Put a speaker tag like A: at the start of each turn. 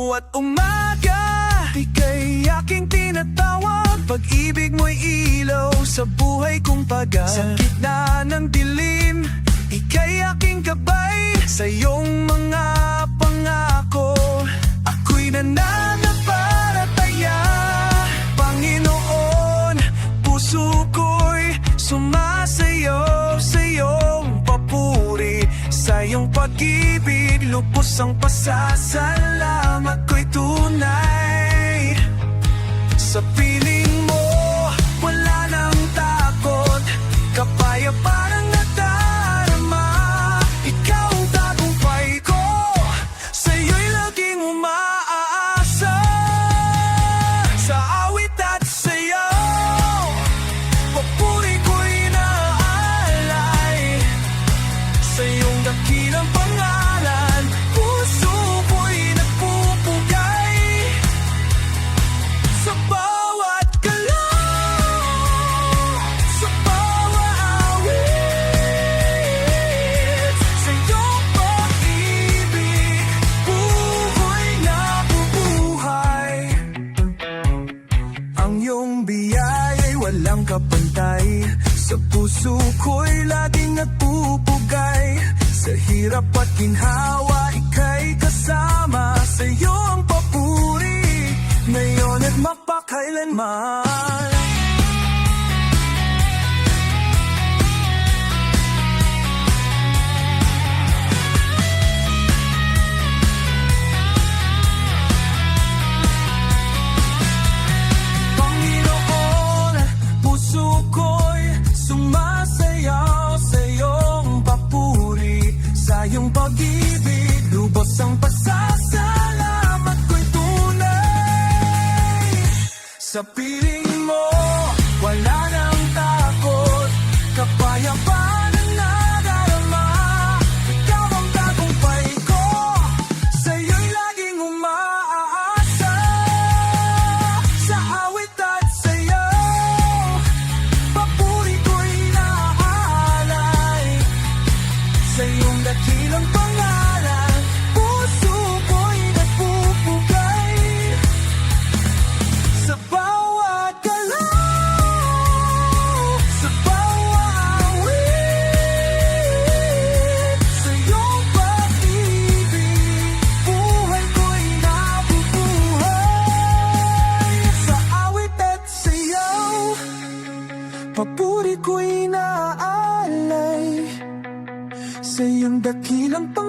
A: bawat umaga, ika'y aking tinatawag. Pag-ibig mo'y ilaw sa buhay kong pagad. Sa gitna ng dilim, ika'y aking gabay. Sa iyong mga pangako, ako'y nananampalataya. Panginoon, puso ko'y sumasayaw sa iyong papuri. Sa iyong pag-ibig, lubos ang pasasalamat ko'y tunay. Sa piling mo, wala nang takot, kapayapaan ang nadarama. Ikaw ang tagumpay ko, sa'yo'y laging umaasa. Sa awit at sayaw, papuri ko'y naalay. Sa iyong dakilang pangalan, puso ko'y nagpupugay. Sa bawat galaw, sa bawat awit, sa iyong pag-ibig, buhay na bubuhay. Ang iyong biyaya'y walang kapantay. Sa puso ko'y laging nagpupugay. Sa hirap at ginhawa, ika'y kasama. Sa iyong papuri, ngayon at mapakailanman. Panginoon, puso ko'y sumasayaw sa iyong papuri. Sa iyong pag-ibig, lubos ang pasasalamat ko'y tunay. Sa piling mo, wala nang takot, kapayapaan ang nadarama. Ikaw ang tagumpay ko, sa'yo'y laging umaasa. Sa awit at sayaw, papuri ko'y naalay. Sa iyong dakilang pangalan, puso ko'y nagpupugay. Sa bawat galaw, sa bawat awit, sa iyong pag-ibig, buhay ko'y nabubuhay. Sa awit at sayaw, papuri ko'y naalay. Sa iyong dakilang pangalan,